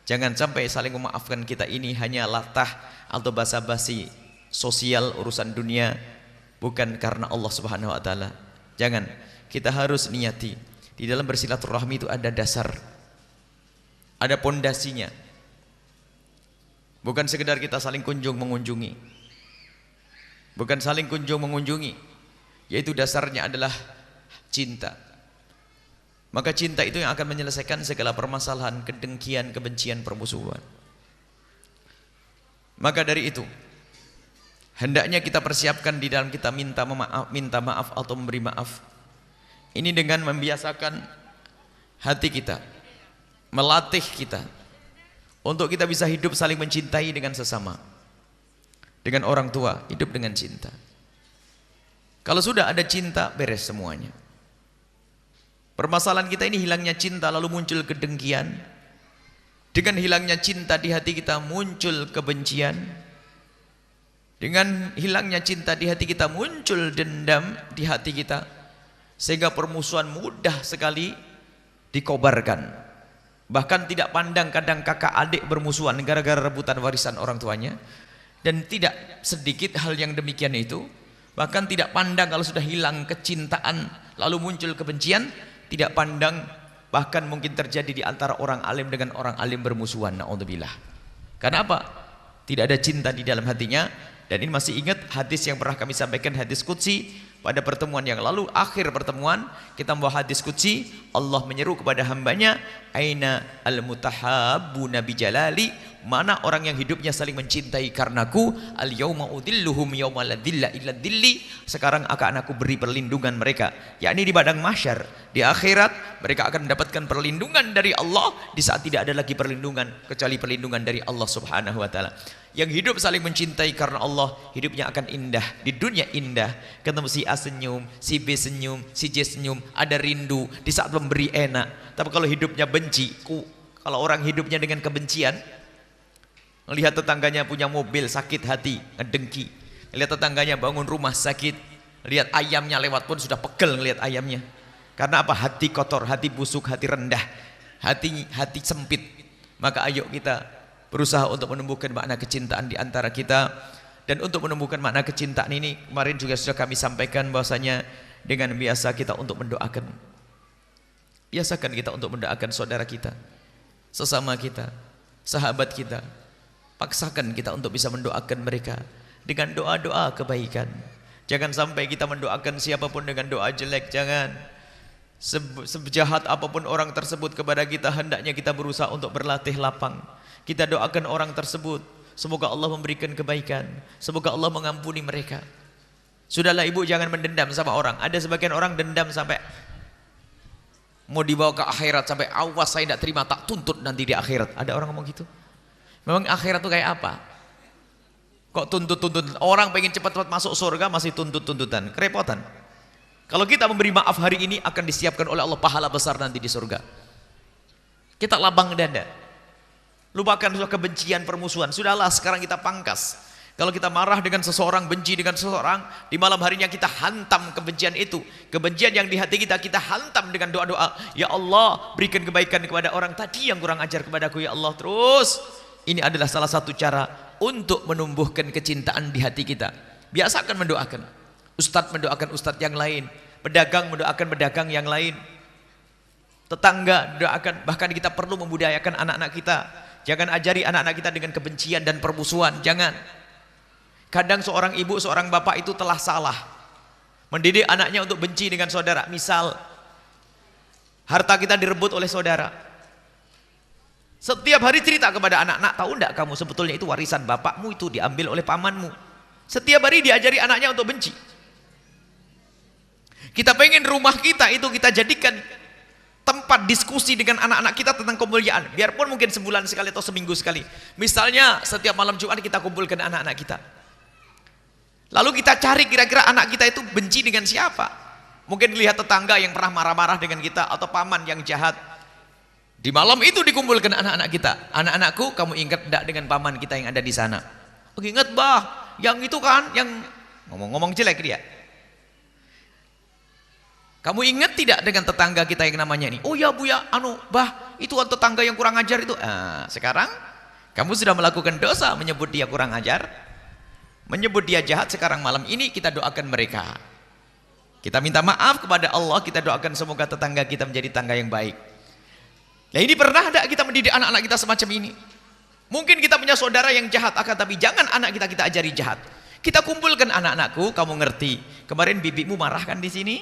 Jangan sampai saling memaafkan kita ini hanya latah atau basa-basi sosial urusan dunia, bukan karena Allah Subhanahu wa taala. Jangan, kita harus niati. Di dalam bersilaturahmi itu ada dasar, ada pondasinya. Bukan sekedar kita saling kunjung mengunjungi. Bukan saling kunjung mengunjungi, yaitu dasarnya adalah cinta. Maka cinta itu yang akan menyelesaikan segala permasalahan, kedengkian, kebencian, permusuhan. Maka dari itu, hendaknya kita persiapkan di dalam kita minta maaf atau memberi maaf. Ini dengan membiasakan hati kita, melatih kita untuk kita bisa hidup saling mencintai dengan sesama. Dengan orang tua, hidup dengan cinta. Kalau sudah ada cinta, beres semuanya. Permasalahan kita ini hilangnya cinta lalu muncul kedengkian. Dengan hilangnya cinta di hati kita muncul kebencian. Dengan hilangnya cinta di hati kita muncul dendam di hati kita. Sehingga permusuhan mudah sekali dikobarkan. Bahkan tidak pandang kadang kakak adik bermusuhan gara-gara rebutan warisan orang tuanya. Dan tidak sedikit hal yang demikian itu. Bahkan tidak pandang kalau sudah hilang kecintaan lalu muncul kebencian. Tidak pandang bahkan mungkin terjadi di antara orang alim dengan orang alim bermusuhan. Na'udzubillah. Karena apa? Tidak ada cinta di dalam hatinya. Dan ini masih ingat hadis yang pernah kami sampaikan, hadis qudsi pada pertemuan yang lalu. Akhir pertemuan kita membawa hadis qudsi. Allah menyeru kepada hambanya, aina al-mutahabbuna bijalali, mana orang yang hidupnya saling mencintai karenaku, al-yauma udilluhum yauma la dhilla illa dhilli, sekarang akan aku beri perlindungan mereka, yakni di padang mahsyar, di akhirat mereka akan mendapatkan perlindungan dari Allah di saat tidak ada lagi perlindungan kecuali perlindungan dari Allah Subhanahu wa taala. Yang hidup saling mencintai karena Allah, hidupnya akan indah, di dunia indah, ketemu si A senyum, si B senyum, si J senyum, ada rindu, di saat memberi enak. Tapi kalau hidupnya benci, kalau orang hidupnya dengan kebencian, melihat tetangganya punya mobil sakit hati, ngedengki. Lihat tetangganya bangun rumah sakit, lihat ayamnya lewat pun sudah pegel ngelihat ayamnya. Karena apa? Hati kotor, hati busuk, hati rendah, hati sempit. Maka ayo kita berusaha untuk menumbuhkan makna kecintaan di antara kita. Dan untuk menumbuhkan makna kecintaan ini, kemarin juga sudah kami sampaikan bahwasanya dengan biasa kita untuk mendoakan. Biasakan kita untuk mendoakan saudara kita, sesama kita, sahabat kita. Paksakan kita untuk bisa mendoakan mereka dengan doa-doa kebaikan. Jangan sampai kita mendoakan siapapun dengan doa jelek, jangan. Sejahat apapun orang tersebut kepada kita, hendaknya kita berusaha untuk berlatih lapang. Kita doakan orang tersebut, semoga Allah memberikan kebaikan, semoga Allah mengampuni mereka. Sudahlah ibu, jangan mendendam sama orang. Ada sebagian orang dendam sampai mau dibawa ke akhirat, sampai awas saya tidak terima, tak tuntut nanti di akhirat. Ada orang ngomong gitu. Memang akhirat itu kayak apa? Kok tuntut-tuntutan? Orang pengen cepat-cepat masuk surga masih tuntut-tuntutan, kerepotan. Kalau kita memberi maaf hari ini, akan disiapkan oleh Allah pahala besar nanti di surga. Kita lapang dada. Lupakan sudah kebencian, permusuhan. Sudahlah, sekarang kita pangkas. Kalau kita marah dengan seseorang, benci dengan seseorang, di malam harinya kita hantam kebencian itu. Kebencian yang di hati kita, kita hantam dengan doa-doa. Ya Allah, berikan kebaikan kepada orang tadi yang kurang ajar kepadaku, ya Allah. Terus, ini adalah salah satu cara untuk menumbuhkan kecintaan di hati kita. Biasakan mendoakan. Ustadz mendoakan ustadz yang lain. Pedagang mendoakan pedagang yang lain. Tetangga doakan. Bahkan kita perlu membudayakan anak-anak kita. Jangan ajari anak-anak kita dengan kebencian dan permusuhan. Jangan. Kadang seorang ibu, seorang bapak itu telah salah mendidik anaknya untuk benci dengan saudara. Misal, harta kita direbut oleh saudara. Setiap hari cerita kepada anak-anak, tahu enggak kamu sebetulnya itu warisan bapakmu itu diambil oleh pamanmu. Setiap hari diajari anaknya untuk benci. Kita pengen rumah kita itu kita jadikan tempat diskusi dengan anak-anak kita tentang kemuliaan. Biarpun mungkin sebulan sekali atau seminggu sekali. Misalnya setiap malam Jumat kita kumpulkan anak-anak kita. Lalu kita cari kira-kira anak kita itu benci dengan siapa. Mungkin lihat tetangga yang pernah marah-marah dengan kita, atau paman yang jahat. Di malam itu dikumpulkan anak-anak kita. Anak-anakku, kamu ingat tidak dengan paman kita yang ada di sana? Oh, ingat bah, yang itu kan, yang ngomong-ngomong jelek dia. Kamu ingat tidak dengan tetangga kita yang namanya ini? Oh ya bu ya, bah, itu tetangga yang kurang ajar itu. Sekarang kamu sudah melakukan dosa menyebut dia kurang ajar, menyebut dia jahat. Sekarang malam ini kita doakan mereka. Kita minta maaf kepada Allah, kita doakan semoga tetangga kita menjadi tangga yang baik. Nah ini pernah ada kita mendidik anak-anak kita semacam ini? Mungkin kita punya saudara yang jahat, tapi jangan anak kita ajari jahat. Kita kumpulkan anak-anakku, kamu ngerti. Kemarin bibimu marah kan di sini?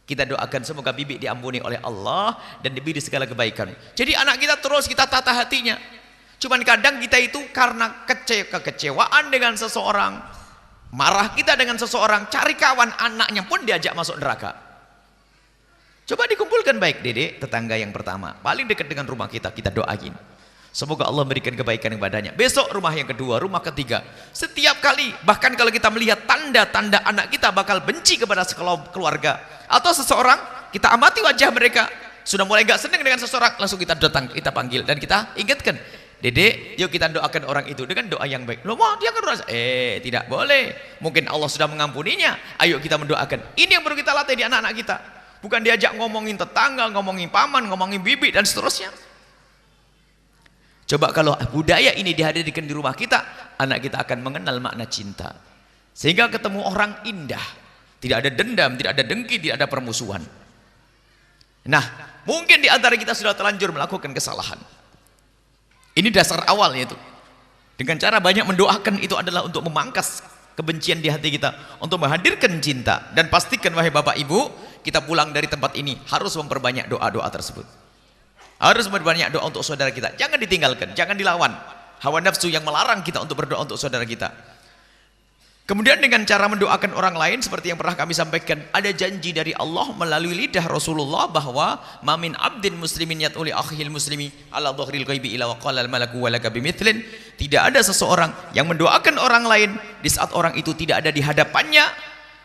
Kita doakan semoga bibi diampuni oleh Allah dan diberi segala kebaikan. Jadi anak kita terus kita tata hatinya. Cuman kadang kita itu karena kekecewaan dengan seseorang, marah kita dengan seseorang, cari kawan, anaknya pun diajak masuk neraka. Coba dikumpulkan baik, Dedek, tetangga yang pertama, paling dekat dengan rumah kita doain. Semoga Allah memberikan kebaikan kepadanya. Besok rumah yang kedua, rumah ketiga. Setiap kali, bahkan kalau kita melihat tanda-tanda anak kita bakal benci kepada keluarga atau seseorang, kita amati wajah mereka, sudah mulai gak senang dengan seseorang, langsung kita datang, kita panggil dan kita ingatkan, Dedek, yuk kita doakan orang itu dengan doa yang baik. Loh, dia kan doa. Tidak boleh. Mungkin Allah sudah mengampuninya. Ayo kita mendoakan. Ini yang perlu kita latih di anak-anak kita. Bukan diajak ngomongin tetangga, ngomongin paman, ngomongin bibi dan seterusnya. Coba kalau budaya ini dihadirkan di rumah kita, anak kita akan mengenal makna cinta. Sehingga ketemu orang indah. Tidak ada dendam, tidak ada dengki, tidak ada permusuhan. Nah, mungkin di antara kita sudah terlanjur melakukan kesalahan. Ini dasar awalnya itu. Dengan cara banyak mendoakan itu adalah untuk memangkas kebencian di hati kita, untuk menghadirkan cinta. Dan pastikan wahai Bapak Ibu, kita pulang dari tempat ini harus memperbanyak doa-doa tersebut. Harus memperbanyak doa untuk saudara kita. Jangan ditinggalkan, jangan dilawan. Hawa nafsu yang melarang kita untuk berdoa untuk saudara kita. Kemudian dengan cara mendoakan orang lain seperti yang pernah kami sampaikan, ada janji dari Allah melalui lidah Rasulullah bahwa mamin abdin muslimin yat'uli akhil muslimi ala dhahril ghaibi ila wa qala al malaku wa laka bimithlin. Tidak ada seseorang yang mendoakan orang lain di saat orang itu tidak ada di hadapannya.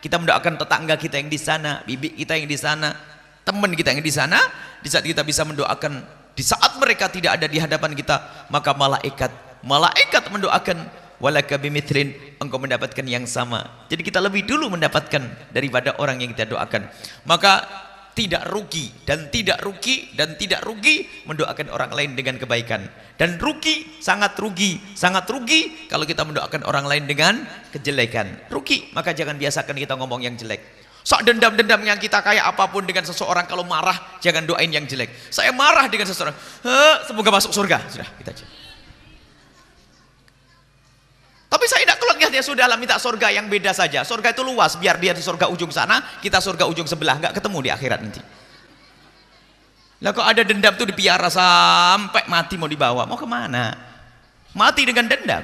Kita mendoakan tetangga kita yang di sana, bibi kita yang di sana, teman kita yang di sana. Di saat kita bisa mendoakan di saat mereka tidak ada di hadapan kita, maka malaikat mendoakan walaka bimithlin, engkau mendapatkan yang sama. Jadi kita lebih dulu mendapatkan daripada orang yang kita doakan. Maka tidak rugi dan tidak rugi mendoakan orang lain dengan kebaikan. Dan sangat rugi kalau kita mendoakan orang lain dengan kejelekan. Rugi, maka jangan biasakan kita ngomong yang jelek. Sok dendam yang kita kayak apapun dengan seseorang, kalau marah jangan doain yang jelek. Saya marah dengan seseorang, semoga masuk surga. Sudah, kita aja. Tapi saya tidak keluar, ya sudahlah, minta surga yang beda saja. Surga itu luas, biar dia di surga ujung sana, kita surga ujung sebelah, nggak ketemu di akhirat nanti. Lah kok ada dendam tuh dipiara sampai mati mau dibawa, mau kemana? Mati dengan dendam.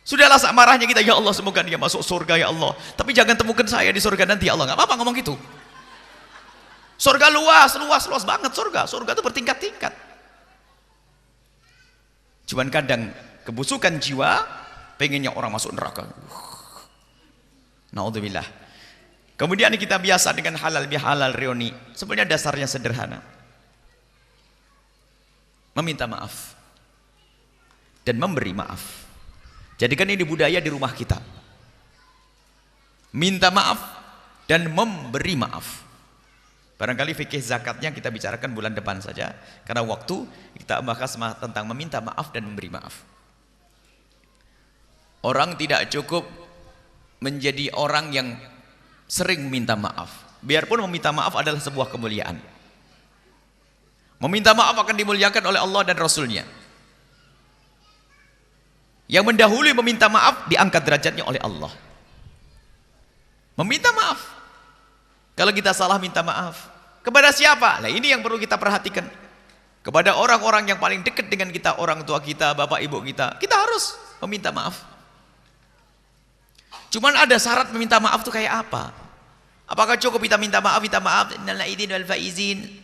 Sudahlah sak marahnya kita, ya Allah semoga dia masuk surga ya Allah. Tapi jangan temukan saya di surga nanti ya Allah. Nggak apa-apa ngomong gitu. Surga luas banget surga. Surga itu bertingkat-tingkat. Cuman kadang kebusukan jiwa pengennya orang masuk neraka. Naudzubillah. Kemudian kita biasa dengan halal bihalal reuni. Sebenarnya dasarnya sederhana. Meminta maaf dan memberi maaf. Jadikan ini budaya di rumah kita. Minta maaf dan memberi maaf. Barangkali fikih zakatnya kita bicarakan bulan depan saja, karena waktu kita bahas tentang meminta maaf dan memberi maaf. Orang tidak cukup menjadi orang yang sering minta maaf. Biarpun meminta maaf adalah sebuah kemuliaan. Meminta maaf akan dimuliakan oleh Allah dan Rasulnya. Yang mendahului meminta maaf diangkat derajatnya oleh Allah. Meminta maaf. Kalau kita salah minta maaf. Kepada siapa? Nah ini yang perlu kita perhatikan. Kepada orang-orang yang paling dekat dengan kita, orang tua kita, bapak ibu kita. Kita harus meminta maaf. Cuman ada syarat meminta maaf itu kayak apa? Apakah cukup kita minta maaf, innal aidin wal faizin.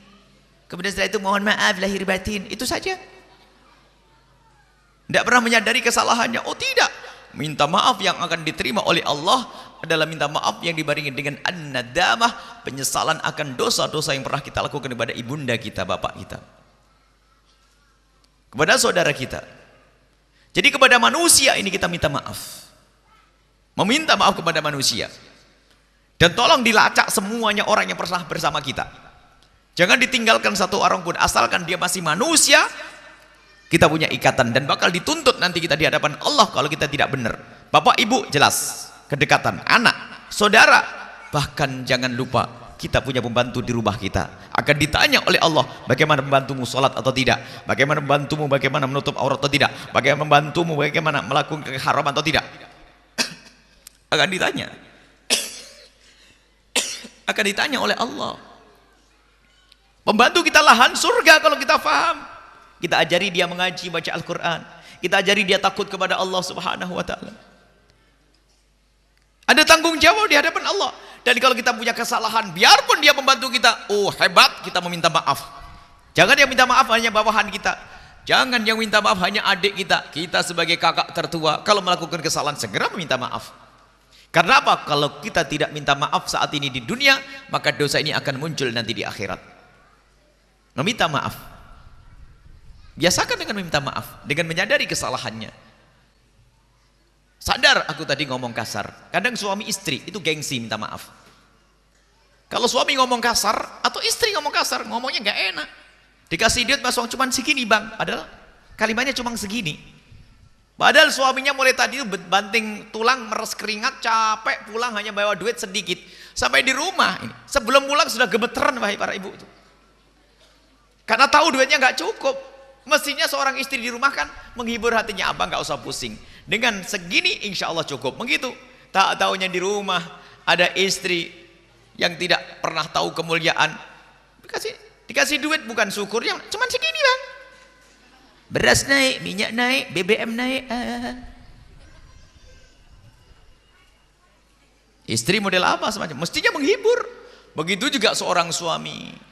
Kemudian setelah itu mohon maaf lahir batin, itu saja? Tidak pernah menyadari kesalahannya. Oh tidak. Minta maaf yang akan diterima oleh Allah adalah minta maaf yang dibarengi dengan an-nadamah, penyesalan akan dosa-dosa yang pernah kita lakukan kepada ibunda kita, bapak kita, kepada saudara kita. Jadi kepada manusia ini kita minta maaf. Meminta maaf kepada manusia. Dan tolong dilacak semuanya orang yang pernah bersama kita. Jangan ditinggalkan satu orang pun, asalkan dia masih manusia. Kita punya ikatan dan bakal dituntut nanti kita di hadapan Allah kalau kita tidak benar. Bapak ibu jelas, kedekatan, anak, saudara, bahkan jangan lupa kita punya pembantu di rumah kita. Akan ditanya oleh Allah, bagaimana membantumu sholat atau tidak, bagaimana membantumu, bagaimana menutup aurat atau tidak, bagaimana membantumu, bagaimana melakukan keharaman atau tidak. Akan ditanya. Akan ditanya oleh Allah. Pembantu kita lahan surga kalau kita faham. Kita ajari dia mengaji, baca Al-Quran. Kita ajari dia takut kepada Allah Subhanahu wa ta'ala. Ada tanggung jawab di hadapan Allah. Dan kalau kita punya kesalahan, biarpun dia membantu kita, oh hebat, kita meminta maaf. Jangan yang minta maaf hanya bawahan kita. Jangan yang minta maaf hanya adik kita. Kita sebagai kakak tertua, kalau melakukan kesalahan segera meminta maaf. Karena apa? Kalau kita tidak minta maaf saat ini di dunia, maka dosa ini akan muncul nanti di akhirat. Meminta maaf. Biasakan dengan meminta maaf, dengan menyadari kesalahannya. Sadar aku tadi ngomong kasar. Kadang suami istri itu gengsi minta maaf. Kalau suami ngomong kasar atau istri ngomong kasar, ngomongnya nggak enak. Dikasih duit mas cuma segini bang, padahal kalimatnya cuma segini. Padahal suaminya mulai tadi itu banting tulang, meres keringat, capek, pulang hanya bawa duit sedikit. Sampai di rumah ini, sebelum pulang sudah gemeteran wahai para ibu itu. Karena tahu duitnya nggak cukup. Mestinya seorang istri di rumah kan menghibur hatinya, abang nggak usah pusing. Dengan segini insya Allah cukup. Begitu. Tak taunya di rumah ada istri yang tidak pernah tahu kemuliaan. Dikasih duit bukan syukurnya, cuma segini bang. Beras naik, minyak naik, BBM naik. Istri model apa semacam? Mestinya menghibur. Begitu juga seorang suami.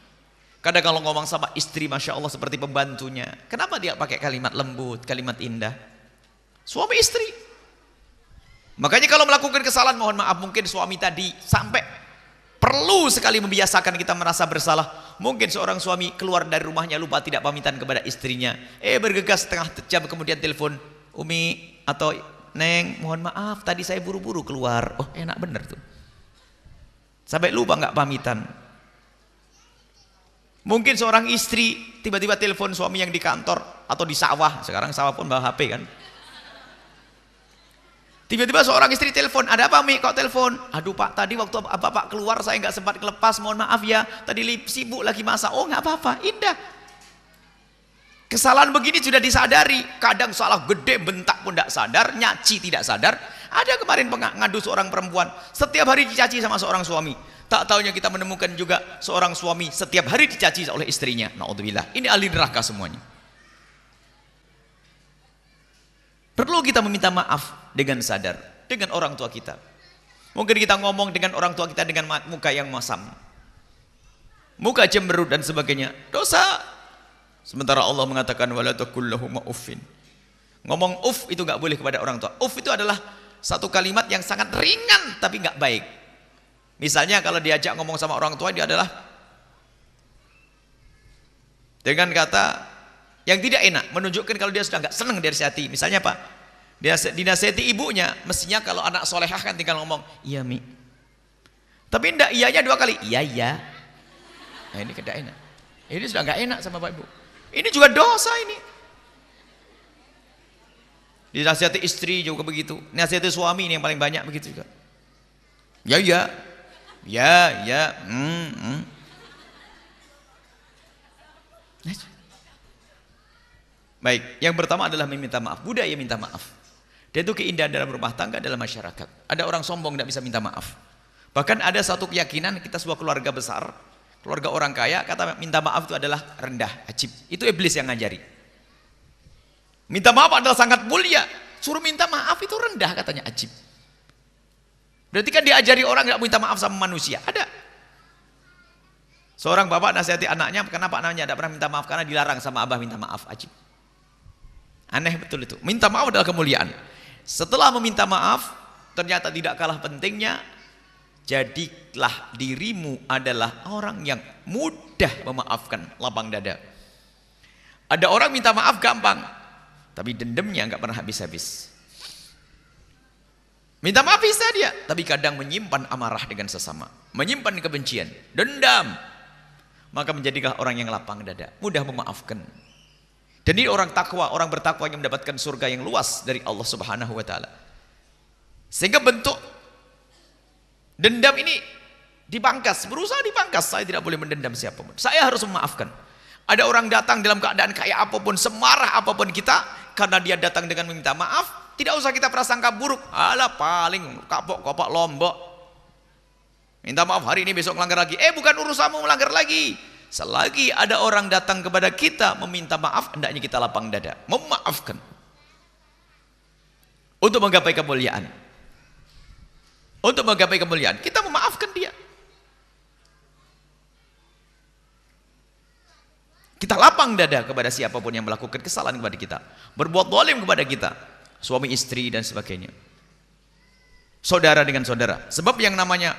Kadang kalau ngomong sama istri, masya Allah seperti pembantunya. Kenapa dia pakai kalimat lembut, kalimat indah? Suami istri. Makanya kalau melakukan kesalahan, mohon maaf, mungkin suami tadi sampai perlu sekali membiasakan kita merasa bersalah. Mungkin seorang suami keluar dari rumahnya lupa tidak pamitan kepada istrinya. Bergegas setengah jam kemudian telepon, Umi atau Neng, mohon maaf tadi saya buru-buru keluar. Oh enak bener tuh. Sampai lupa nggak pamitan. Mungkin seorang istri tiba-tiba telepon suami yang di kantor atau di sawah. Sekarang sawah pun bawa HP kan. Tiba-tiba seorang istri telepon, ada apa Mi? Kok telepon? Aduh Pak, tadi waktu Bapak keluar saya nggak sempat kelepas, mohon maaf ya. Tadi sibuk lagi masak. Oh nggak apa-apa, indah. Kesalahan begini sudah disadari. Kadang salah gede, bentak pun tidak sadar, nyaci tidak sadar. Ada kemarin ngadu seorang perempuan, setiap hari dicaci sama seorang suami. Tak taunya kita menemukan juga seorang suami setiap hari dicaci oleh istrinya. Na'udzubillah. Ini ahli neraka semuanya. Perlu kita meminta maaf dengan sadar, dengan orang tua kita. Mungkin kita ngomong dengan orang tua kita dengan muka yang masam, muka cemberut dan sebagainya. Dosa. Sementara Allah mengatakan wala taqul lahum uffin. Ngomong uff itu nggak boleh kepada orang tua. Uff itu adalah satu kalimat yang sangat ringan tapi nggak baik. Misalnya kalau diajak ngomong sama orang tua, dia adalah dengan kata yang tidak enak, menunjukkan kalau dia sudah nggak senang dari hati. Misalnya apa? Dia dinasihati ibunya, mestinya kalau anak solehah kan tinggal ngomong, iya Mi. Tapi enggak, iyanya 2 kali, iya iya. Nah ini tidak enak. Ini sudah nggak enak sama Bapak Ibu. Ini juga dosa ini. Dinasihati istri juga begitu. Nasihati suami ini yang paling banyak begitu juga. Ya ya. Ya ya. Baik, yang pertama adalah meminta maaf. Budaya minta maaf. Dan itu keindahan dalam rumah tangga, dalam masyarakat. Ada orang sombong tidak bisa minta maaf. Bahkan ada satu keyakinan, kita sebuah keluarga besar, keluarga orang kaya, kata minta maaf itu adalah rendah, ajib. Itu iblis yang ngajari. Minta maaf adalah sangat mulia. Suruh minta maaf itu rendah, katanya ajib. Berarti kan diajari orang nggak minta maaf sama manusia. Ada. Seorang bapak nasihati anaknya, kenapa anaknya tidak pernah minta maaf? Karena dilarang sama abah minta maaf, ajib. Aneh betul itu. Minta maaf adalah kemuliaan. Setelah meminta maaf, ternyata tidak kalah pentingnya, jadilah dirimu adalah orang yang mudah memaafkan, lapang dada. Ada orang minta maaf gampang, tapi dendamnya nggak pernah habis-habis. Minta maaf bisa dia, tapi kadang menyimpan amarah dengan sesama, menyimpan kebencian, dendam. Maka menjadilah orang yang lapang dada, mudah memaafkan. Dan ini orang takwa, orang bertakwa yang mendapatkan surga yang luas dari Allah Subhanahu wa taala. Sehingga bentuk dendam ini dipangkas, berusaha dipangkas. Saya tidak boleh mendendam siapapun. Saya harus memaafkan. Ada orang datang dalam keadaan kayak apapun, semarah apapun kita, karena dia datang dengan meminta maaf, tidak usah kita prasangka buruk. Alah paling kapok-kopok lombok. Minta maaf hari ini, besok melanggar lagi. Bukan urusanmu melanggar lagi. Selagi ada orang datang kepada kita meminta maaf, hendaknya kita lapang dada, memaafkan. Untuk menggapai kemuliaan. Untuk menggapai kemuliaan, kita memaafkan dia. Kita lapang dada kepada siapapun yang melakukan kesalahan kepada kita, berbuat zalim kepada kita, suami istri dan sebagainya, saudara dengan saudara. Sebab yang namanya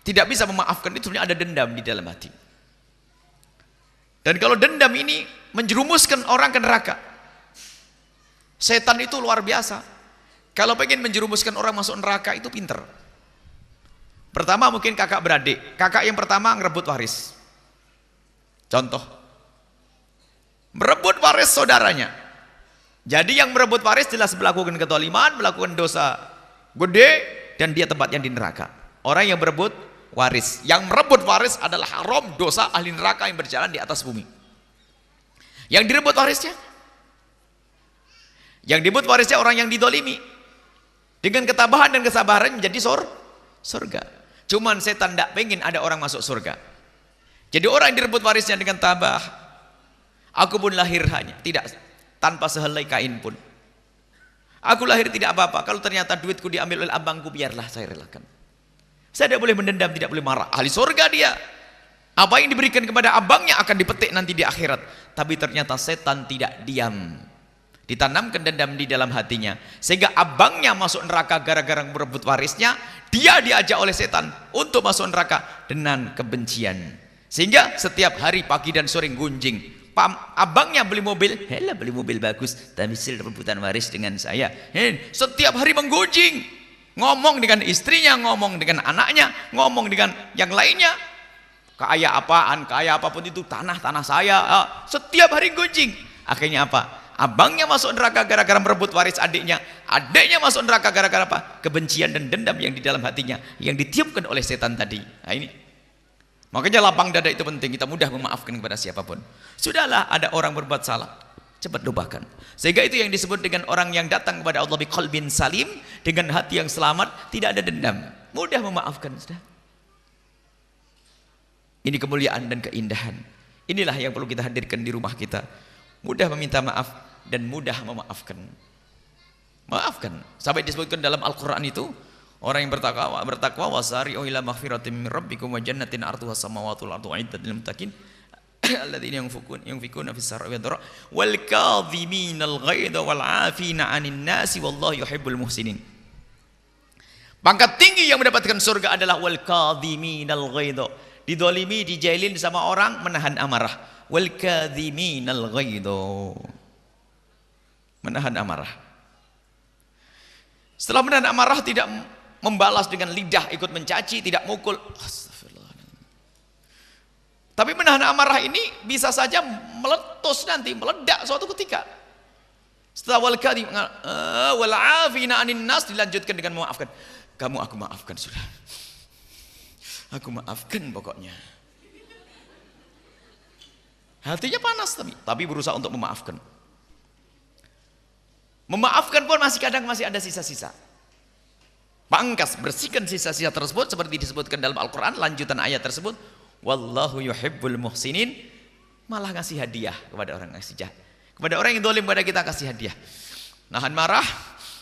tidak bisa memaafkan itu sebenarnya ada dendam di dalam hati. Dan kalau dendam ini menjerumuskan orang ke neraka. Setan itu luar biasa. Kalau pengen menjerumuskan orang masuk neraka itu pinter. Pertama mungkin kakak beradik. Kakak yang pertama ngerebut waris. Contoh, merebut waris saudaranya. Jadi yang merebut waris jelas melakukan kezaliman, melakukan dosa gede, dan dia tempatnya di neraka. Orang yang berebut waris, yang merebut waris adalah haram, dosa, ahli neraka yang berjalan di atas bumi. Yang direbut warisnya, yang direbut warisnya orang yang didolimi, dengan ketabahan dan kesabaran menjadi surga. Cuman setan tidak pengen ada orang masuk surga. Jadi orang yang direbut warisnya dengan tabah, aku pun lahir hanya tidak tanpa sehelai kain pun. Aku lahir tidak apa-apa. Kalau ternyata duitku diambil oleh abangku, biarlah saya relakan. Saya tidak boleh mendendam, tidak boleh marah. Ahli surga dia. Apa yang diberikan kepada abangnya akan dipetik nanti di akhirat. Tapi ternyata setan tidak diam. Ditanamkan dendam di dalam hatinya. Sehingga abangnya masuk neraka gara-gara merebut warisnya. Dia diajak oleh setan untuk masuk neraka dengan kebencian. Sehingga setiap hari pagi dan sore gunjing. Abangnya beli mobil, helah beli mobil bagus, tamisil rebutan waris dengan saya. Setiap hari menggunjing, ngomong dengan istrinya, ngomong dengan anaknya, ngomong dengan yang lainnya. Kaya apaan, kaya apapun itu, tanah saya. Setiap hari gunjing. Akhirnya apa? Abangnya masuk neraka gara-gara merebut waris adiknya. Adiknya masuk neraka gara-gara apa? Kebencian dan dendam yang di dalam hatinya, yang ditiupkan oleh setan tadi. Nah ini. Makanya lapang dada itu penting, kita mudah memaafkan kepada siapapun. Sudahlah, ada orang berbuat salah, cepat lupakan. Sehingga itu yang disebut dengan orang yang datang kepada Allah biqalbin salim, dengan hati yang selamat, tidak ada dendam, mudah memaafkan. Sudah. Ini kemuliaan dan keindahan. Inilah yang perlu kita hadirkan di rumah kita. Mudah meminta maaf dan mudah memaafkan. Maafkan. Sampai disebutkan dalam Al-Quran itu, orang yang bertakwa wasari'u ila maghfiratin min rabbikum wa jannatin arduha samawati wal ardu uiddat lil muttaqin alladzina yunfikuna fis sarra'i wad dharra wal kadhiminal ghaidha wal 'afina 'anil nasi wallahu yuhibbul muhsinin. Pangkat tinggi yang mendapatkan surga adalah wal kadhiminal ghaidha. Didolimi, dijailin sama orang, menahan amarah. Wal kadhiminal ghaidha. Menahan amarah. Setelah menahan amarah, tidak membalas dengan lidah ikut mencaci, tidak mukul. Astagfirullahaladzim. Tapi menahan amarah ini bisa saja meletus nanti, meledak suatu ketika. Setelah wal kadhim wal 'afina 'anil nas dilanjutkan dengan memaafkan. Kamu aku maafkan sudah. Aku maafkan pokoknya. Hatinya panas tapi berusaha untuk memaafkan. Memaafkan pun kadang masih ada sisa-sisa. Pangkas, bersihkan sisa-sisa tersebut seperti disebutkan dalam Al-Quran, lanjutan ayat tersebut. Wallahu yuhibbul muhsinin. Malah ngasih hadiah kepada orang yang jahat. Kepada orang yang zalim pada kita kasih hadiah. Nahan marah,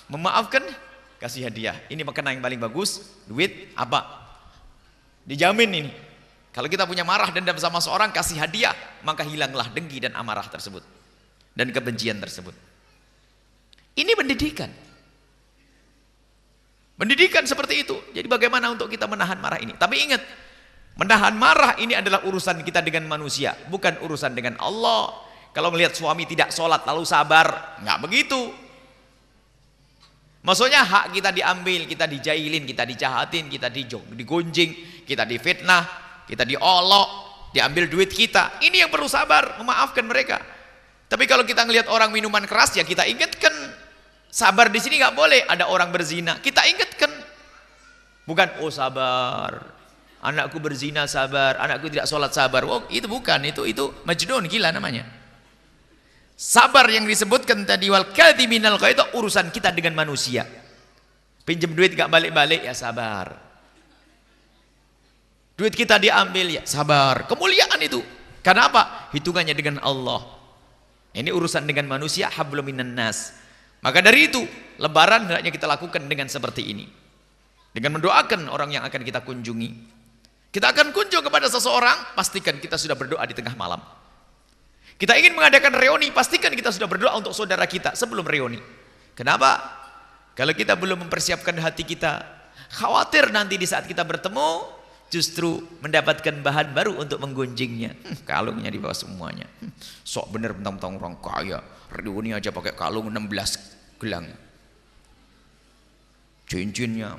memaafkan, kasih hadiah. Ini makanan yang paling bagus, duit apa? Dijamin ini. Kalau kita punya marah dendam sama seorang, kasih hadiah, maka hilanglah dengki dan amarah tersebut. Dan kebencian tersebut. Ini pendidikan. Pendidikan seperti itu. Jadi bagaimana untuk kita menahan marah ini? Tapi ingat, menahan marah ini adalah urusan kita dengan manusia, bukan urusan dengan Allah. Kalau melihat suami tidak sholat lalu sabar, nggak begitu. Maksudnya hak kita diambil, kita dijailin, kita dijahatin, kita digunjing, kita difitnah, kita diolok, diambil duit kita. Ini yang perlu sabar, memaafkan mereka. Tapi kalau kita ngelihat orang minuman keras, ya kita ingatkan. Sabar di sini nggak boleh. Ada orang berzina, kita ingatkan. Bukan, oh sabar, anakku berzina sabar, anakku tidak sholat sabar. Oh itu bukan, itu majnun, gila namanya. Sabar yang disebutkan tadi, wal kadhiminal ghaidh, itu urusan kita dengan manusia. Pinjam duit gak balik-balik, ya sabar. Duit kita diambil, ya sabar. Kemuliaan itu. Karena apa? Hitungannya dengan Allah. Ini urusan dengan manusia, hablum minan nas. Maka dari itu, lebaran hendaknya kita lakukan dengan seperti ini. Dengan mendoakan orang yang akan kita kunjungi. Kita akan kunjung kepada seseorang, pastikan kita sudah berdoa di tengah malam. Kita ingin mengadakan reuni, pastikan kita sudah berdoa untuk saudara kita sebelum reuni. Kenapa? Kalau kita belum mempersiapkan hati kita, khawatir nanti di saat kita bertemu, justru mendapatkan bahan baru untuk menggunjingnya. Kalungnya di bawah semuanya. Sok bener tentang orang kaya, reuni aja pakai kalung 16 gelang. Cincinnya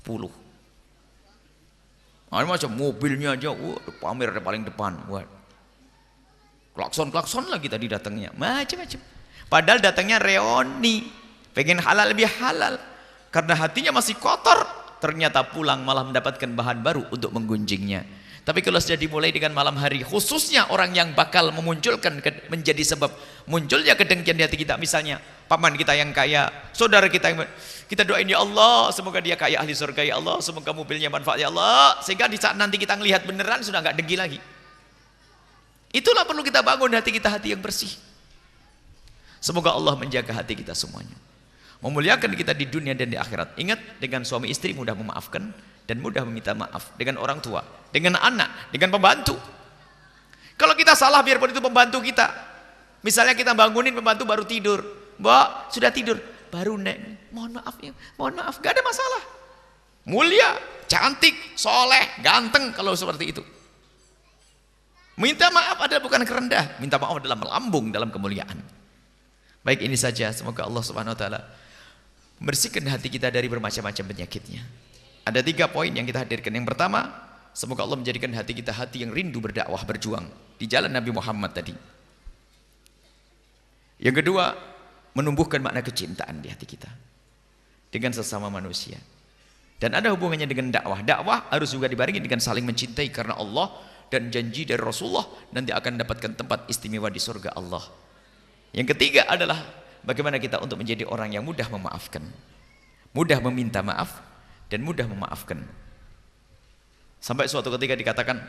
10. Macam mobilnya aja, pamer paling depan. Klakson lagi tadi datangnya, macam-macam. Padahal datangnya reuni, pengen halal lebih halal. Karena hatinya masih kotor, ternyata pulang malah mendapatkan bahan baru untuk menggunjingnya. Tapi kalau sudah dimulai dengan malam hari, khususnya orang yang bakal memunculkan, menjadi sebab munculnya kedengkian di hati kita. Misalnya paman kita yang kaya, saudara kita yang, kita doain ya Allah, semoga dia kaya ahli surga ya Allah, semoga mobilnya manfaat ya Allah, sehingga di saat nanti kita ngelihat beneran sudah nggak dengki lagi. Itulah perlu kita bangun hati kita, hati yang bersih. Semoga Allah menjaga hati kita semuanya, memuliakan kita di dunia dan di akhirat. Ingat, dengan suami istri mudah memaafkan dan mudah meminta maaf, dengan orang tua, dengan anak, dengan pembantu. Kalau kita salah, biarpun itu pembantu kita, misalnya kita bangunin pembantu baru tidur, Mbak sudah tidur, baru nek, mohon maaf ya, mohon maaf, gak ada masalah. Mulia, cantik, soleh, ganteng kalau seperti itu. Minta maaf adalah bukan kerendah, minta maaf adalah melambung dalam kemuliaan. Baik, ini saja, semoga Allah Subhanahu wa taala membersihkan hati kita dari bermacam-macam penyakitnya. Ada 3 poin yang kita hadirkan. Yang pertama, semoga Allah menjadikan hati kita hati yang rindu berdakwah, berjuang di jalan Nabi Muhammad tadi. Yang kedua, menumbuhkan makna kecintaan di hati kita dengan sesama manusia. Dan ada hubungannya dengan dakwah. Dakwah harus juga dibarengi dengan saling mencintai karena Allah dan janji dari Rasulullah nanti akan mendapatkan tempat istimewa di surga Allah. Yang ketiga adalah bagaimana kita untuk menjadi orang yang mudah memaafkan, mudah meminta maaf, dan mudah memaafkan. Sampai suatu ketika dikatakan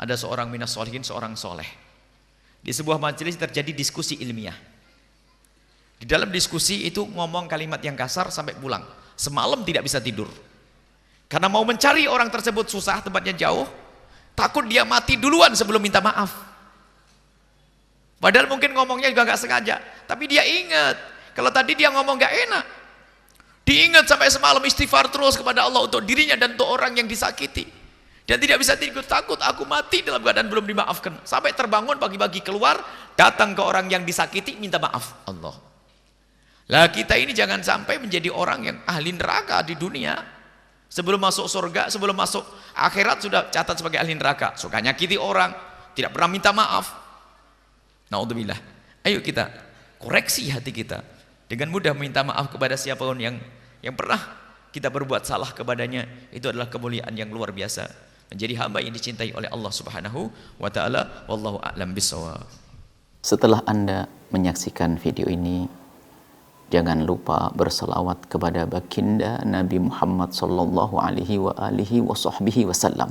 ada seorang minas sholihin, seorang soleh. Di sebuah majelis terjadi diskusi ilmiah. Di dalam diskusi itu ngomong kalimat yang kasar sampai pulang. Semalam tidak bisa tidur. Karena mau mencari orang tersebut susah, tempatnya jauh. Takut dia mati duluan sebelum minta maaf. Padahal mungkin ngomongnya juga gak sengaja. Tapi dia ingat, kalau tadi dia ngomong gak enak, diingat sampai semalam istighfar terus kepada Allah untuk dirinya dan untuk orang yang disakiti. Dan tidak bisa tidur, takut aku mati dalam keadaan belum dimaafkan. Sampai terbangun pagi-pagi keluar, datang ke orang yang disakiti, minta maaf Allah. Lah kita ini jangan sampai menjadi orang yang ahli neraka di dunia. Sebelum masuk surga, sebelum masuk akhirat sudah catat sebagai ahli neraka. Suka nyakiti orang, tidak pernah minta maaf. Naudzubillah. Ayo kita koreksi hati kita dengan mudah minta maaf kepada siapapun yang pernah kita berbuat salah kepadanya. Itu adalah kemuliaan yang luar biasa, menjadi hamba yang dicintai oleh Allah Subhanahu wa taala. Wallahu a'lam bishawab. Setelah Anda menyaksikan video ini, jangan lupa berselawat kepada baginda Nabi Muhammad sallallahu alaihi wa alihi wa sahbihi wasallam.